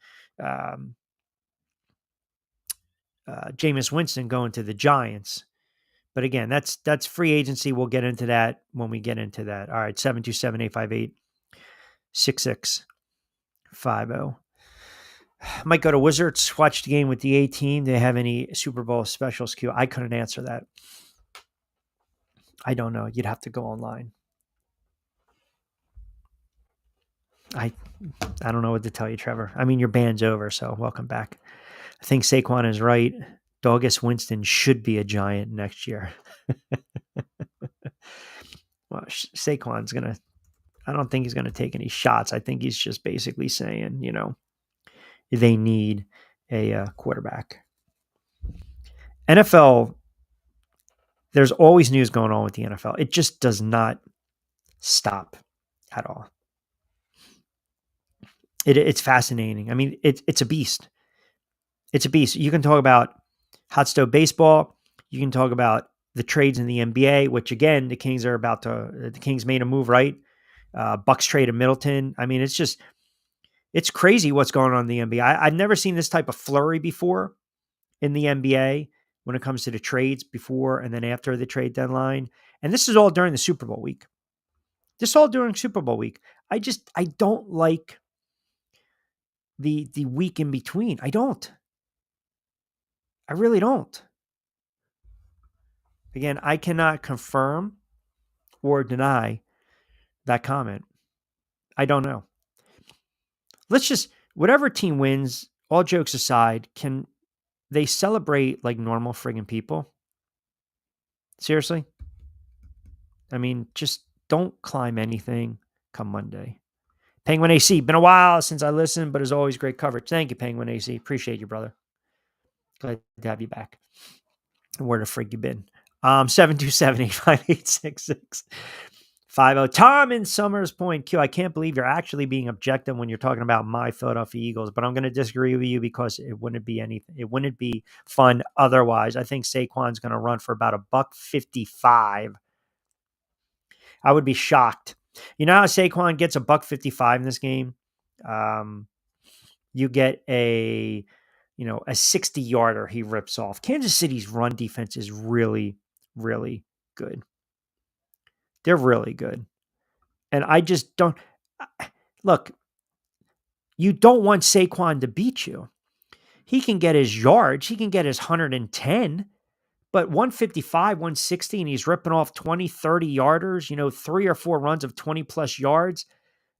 Jameis Winston going to the Giants. But again, that's free agency. We'll get into that when we get into that. All right, 727-858-6650. Might go to Wizards, watch the game with the A team. Do they have any Super Bowl specials, Q? I couldn't answer that. I don't know. You'd have to go online. I don't know what to tell you, Trevor. I mean, your band's over, so welcome back. I think Saquon is right. Douglas Winston should be a Giant next year. Well, Saquon's I don't think he's going to take any shots. I think he's just basically saying, they need a quarterback. NFL, there's always news going on with the NFL. It just does not stop at all. It's fascinating. I mean, it's a beast. It's a beast. You can talk about hot stove baseball. You can talk about the trades in the NBA, which again, the Kings made a move, right? Bucks traded Middleton. I mean, it's crazy what's going on in the NBA. I've never seen this type of flurry before in the NBA when it comes to the trades before and then after the trade deadline. And this is all during the Super Bowl week. I don't like the week in between. I really don't. Again, I cannot confirm or deny that comment. I don't know. Whatever team wins, all jokes aside, can they celebrate like normal friggin' people? Seriously? I mean, just don't climb anything come Monday. Penguin AC, been a while since I listened, but as always, great coverage. Thank you, Penguin AC. Appreciate you, brother. Glad to have you back. Where the frig you been? 727-858-6650. Tom in Summers Point. Q, I can't believe you're actually being objective when you're talking about my Philadelphia Eagles, but I'm going to disagree with you because it wouldn't be fun otherwise. I think Saquon's going to run for about $155. I would be shocked. You know how Saquon gets $155 in this game? You get a 60-yarder he rips off. Kansas City's run defense is really, really good. They're really good. And I just don't look, you don't want Saquon to beat you. He can get his yards. He can get his 110, but 155, 160, and he's ripping off 20, 30 yarders, 3 or 4 runs of 20 plus yards.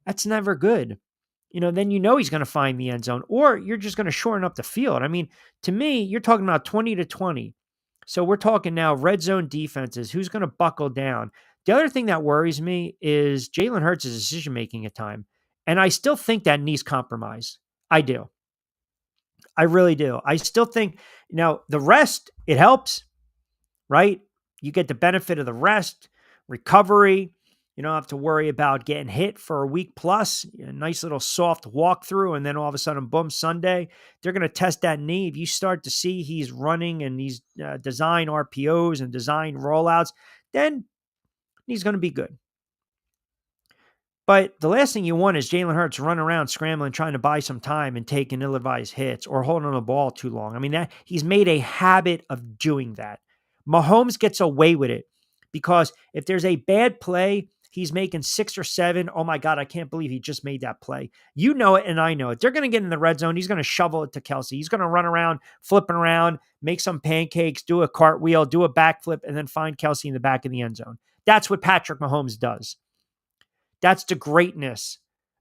That's never good. Then he's going to find the end zone, or you're just going to shorten up the field. I mean, to me, you're talking about 20-20. So we're talking now red zone defenses. Who's going to buckle down? The other thing that worries me is Jalen Hurts' decision-making at time. And I still think that needs compromise. I do. I really do. I still think, the rest, it helps, right? You get the benefit of the rest, recovery. You don't have to worry about getting hit for a week plus. A nice little soft walkthrough, and then all of a sudden, boom, Sunday, they're going to test that knee. If you start to see he's running and he's design RPOs and design rollouts, then he's going to be good. But the last thing you want is Jalen Hurts running around scrambling, trying to buy some time and taking ill-advised hits or holding on the ball too long. I mean, he's made a habit of doing that. Mahomes gets away with it because if there's a bad play, he's making 6 or 7. Oh my God, I can't believe he just made that play. You know it, and I know it. They're going to get in the red zone. He's going to shovel it to Kelsey. He's going to run around, flipping around, make some pancakes, do a cartwheel, do a backflip, and then find Kelsey in the back of the end zone. That's what Patrick Mahomes does. That's the greatness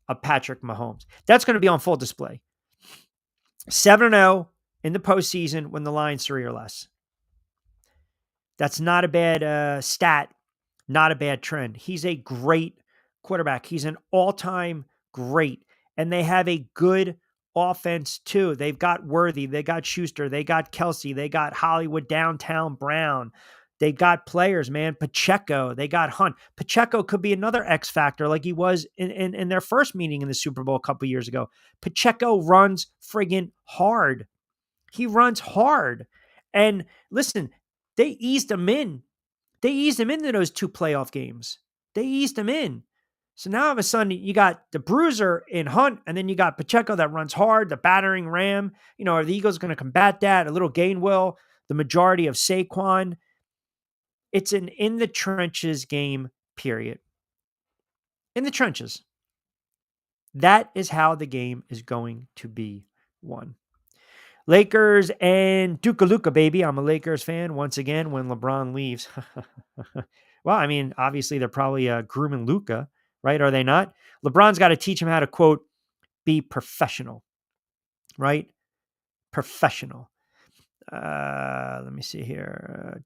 of Patrick Mahomes. That's going to be on full display. 7-0 in the postseason when the line's 3 or less. That's not a bad stat, not a bad trend. He's a great quarterback. He's an all-time great. And they have a good offense too. They've got Worthy, they got Schuster, they got Kelsey, they got Hollywood Downtown Brown. They got players, man. Pacheco, they got Hunt. Pacheco could be another X factor like he was in their first meeting in the Super Bowl a couple years ago. Pacheco runs friggin' hard. He runs hard. And listen, they eased him in. They eased him into those 2 playoff games. They eased him in. So now all of a sudden you got the bruiser in Hunt, and then you got Pacheco that runs hard, the battering ram. Are the Eagles going to combat that? A little Gainwell, the majority of Saquon. It's an in the trenches game, period. In the trenches. That is how the game is going to be won. Lakers and Duke Luka, baby. I'm a Lakers fan once again when LeBron leaves. Well, I mean, obviously they're probably grooming Luka, right? Are they not? LeBron's got to teach him how to, quote, be professional, right? Professional. Let me see here.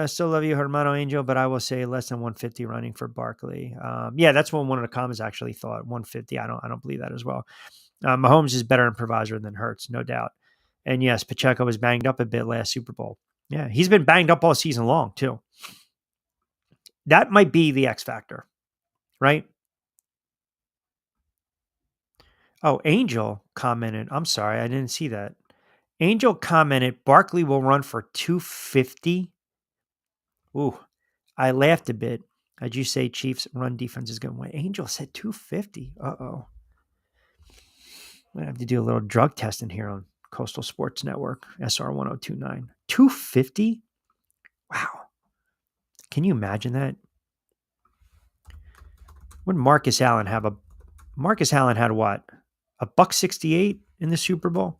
Still love you, Hermano Angel, but I will say less than 150 running for Barkley. Yeah, that's what one of the comments actually thought. 150. I don't believe that as well. Mahomes is better improviser than Hurts, no doubt. And yes, Pacheco was banged up a bit last Super Bowl. Yeah, he's been banged up all season long too. That might be the X factor, right? Oh, Angel commented. I'm sorry, I didn't see that. Angel commented, Barkley will run for 250. Ooh, I laughed a bit. As you say, Chiefs run defense is going to win. Angel said 250. Uh-oh. I'm going to have to do a little drug testing here on Coastal Sports Network, SR 1029. 250? Wow. Can you imagine that? When Marcus Allen had what? $168 in the Super Bowl?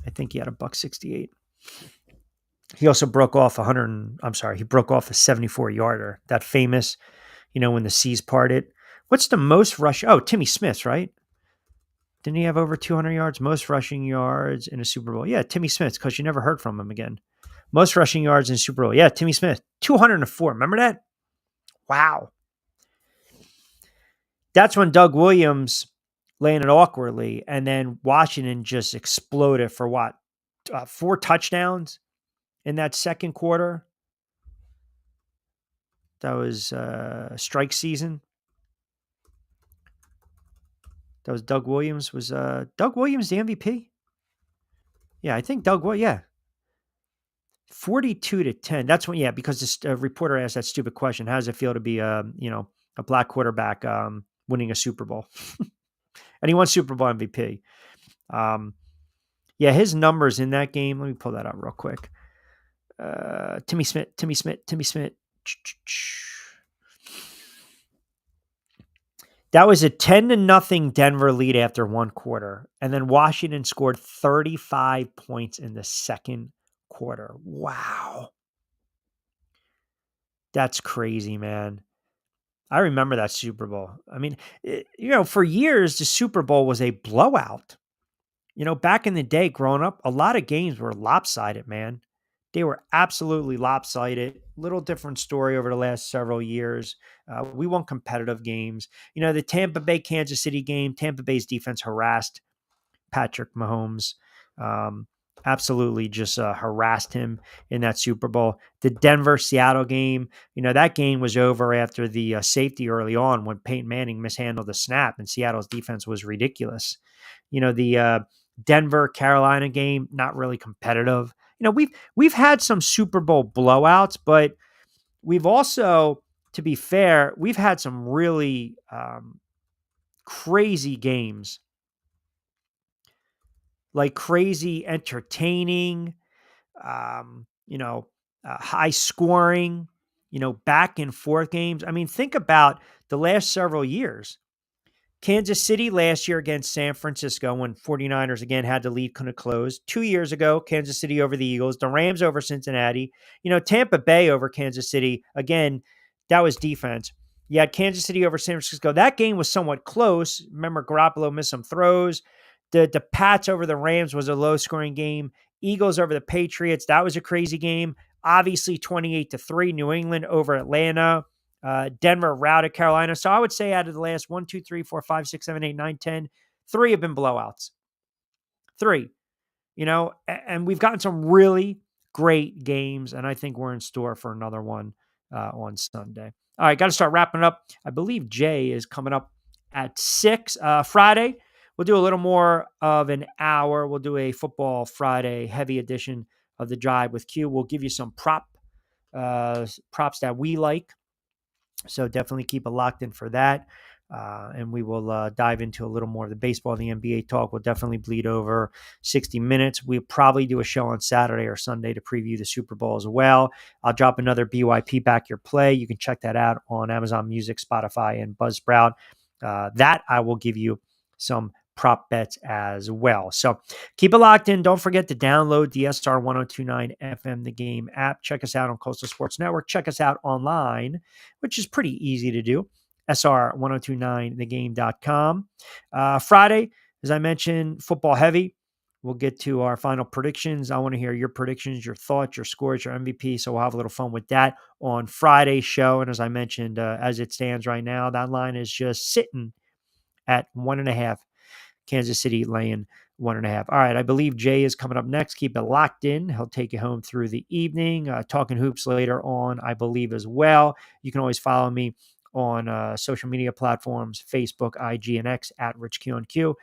I think he had $168. He also broke off he broke off a 74-yarder. That famous, when the seas parted. What's the most rush? Oh, Timmy Smith, right? Didn't he have over 200 yards? Most rushing yards in a Super Bowl. Yeah, Timmy Smith, because you never heard from him again. Most rushing yards in Super Bowl. Yeah, Timmy Smith, 204. Remember that? Wow. That's when Doug Williams landed awkwardly, and then Washington just exploded for what? 4 touchdowns in that second quarter. That was strike season. That was Doug Williams. Was Doug Williams the MVP? Yeah, I think Doug Williams. Yeah. 42-10. That's when, because this reporter asked that stupid question. How does it feel to be a black quarterback winning a Super Bowl? And he won Super Bowl MVP. His numbers in that game. Let me pull that up real quick. Timmy Smith. That was a 10-0 Denver lead after one quarter. And then Washington scored 35 points in the second quarter. Wow. That's crazy, man. I remember that Super Bowl. I mean, for years, the Super Bowl was a blowout. Back in the day, growing up, a lot of games were lopsided, man. They were absolutely lopsided. Little different story over the last several years. We won competitive games. The Tampa Bay, Kansas City game, Tampa Bay's defense harassed Patrick Mahomes. Absolutely just harassed him in that Super Bowl. The Denver-Seattle game, that game was over after the safety early on when Peyton Manning mishandled the snap, and Seattle's defense was ridiculous. The Denver-Carolina game, not really competitive. We've had some Super Bowl blowouts, but we've also, to be fair, we've had some really crazy games, like crazy entertaining, high scoring, back and forth games. I mean, think about the last several years. Kansas City last year against San Francisco when 49ers again had the lead, couldn't close. 2 years ago, Kansas City over the Eagles, the Rams over Cincinnati, Tampa Bay over Kansas City. Again, that was defense. You had Kansas City over San Francisco. That game was somewhat close. Remember, Garoppolo missed some throws. The Pats over the Rams was a low-scoring game. Eagles over the Patriots, that was a crazy game. Obviously, 28-3. New England over Atlanta. Denver routed Carolina. So I would say out of the last 1, 2, 3, 4, 5, 6, 7, 8, 9, 10, 3 have been blowouts. 3. And we've gotten some really great games, and I think we're in store for another one on Sunday. All right, got to start wrapping it up. I believe Jay is coming up at 6. Friday, we'll do a little more of an hour. We'll do a Football Friday heavy edition of the Drive with Q. We'll give you some props that we like. So definitely keep it locked in for that. And we will dive into a little more of the baseball and the NBA talk. We'll definitely bleed over 60 minutes. We'll probably do a show on Saturday or Sunday to preview the Super Bowl as well. I'll drop another BYP Back Your Play. You can check that out on Amazon Music, Spotify, and Buzzsprout. That I will give you some prop bets as well. So keep it locked in. Don't forget to download the SR 1029 FM The Game app. Check us out on Coastal Sports Network. Check us out online, which is pretty easy to do. SR1029thegame.com. Friday, as I mentioned, football heavy. We'll get to our final predictions. I want to hear your predictions, your thoughts, your scores, your MVP. So we'll have a little fun with that on Friday's show. And as I mentioned, as it stands right now, that line is just sitting at 1.5. Kansas City laying 1.5. All right, I believe Jay is coming up next. Keep it locked in. He'll take you home through the evening. Talking hoops later on, I believe, as well. You can always follow me on social media platforms, Facebook, IG, and X at Rich Q on Q.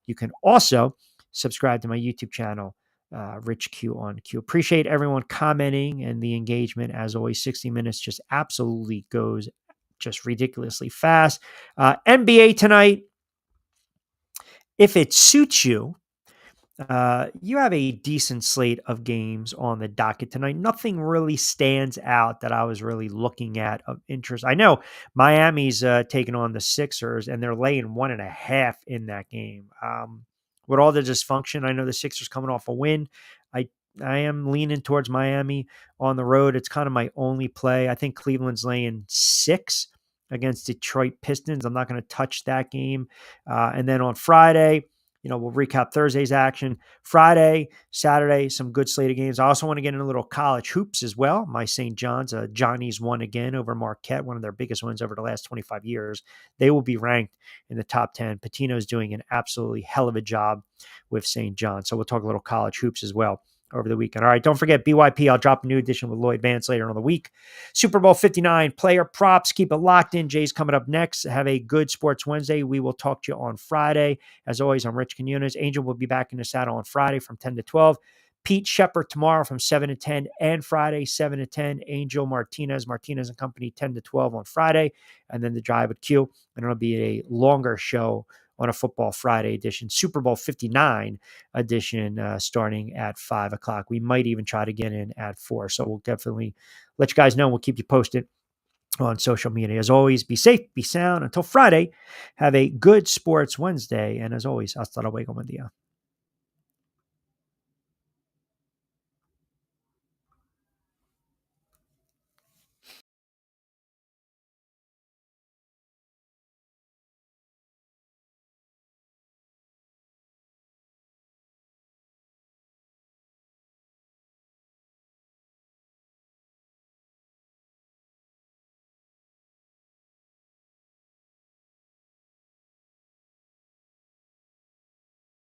You can also subscribe to my YouTube channel, Rich Q on Q. Appreciate everyone commenting and the engagement. As always, 60 minutes just absolutely goes just ridiculously fast. NBA tonight. If it suits you, you have a decent slate of games on the docket tonight. Nothing really stands out that I was really looking at of interest. I know Miami's taking on the Sixers, and they're laying 1.5 in that game. With all the dysfunction, I know the Sixers coming off a win. I am leaning towards Miami on the road. It's kind of my only play. I think Cleveland's laying 6 against Detroit Pistons. I'm not going to touch that game. And then on Friday, we'll recap Thursday's action. Friday, Saturday, some good slate of games. I also want to get in a little college hoops as well. My St. John's, Johnny's won again over Marquette, one of their biggest wins over the last 25 years. They will be ranked in the top 10. Patino's doing an absolutely hell of a job with St. John. So we'll talk a little college hoops as well over the weekend. All right, don't forget BYP. I'll drop a new edition with Lloyd Vance later on in the week. Super Bowl 59 player props. Keep it locked in. Jay's coming up next. Have a good Sports Wednesday. We will talk to you on Friday. As always, I'm Rich Quinones. Angel will be back in the saddle on Friday from 10 to 12. Pete Shepard tomorrow from 7 to 10 and Friday 7 to 10. Angel Martinez and Company 10 to 12 on Friday. And then the Drive with Q. And it'll be a longer show on a Football Friday edition, Super Bowl 59 edition, starting at 5 o'clock. We might even try to get in at 4. So we'll definitely let you guys know. We'll keep you posted on social media. As always, be safe, be sound. Until Friday, have a good Sports Wednesday. And as always, hasta luego, buen día.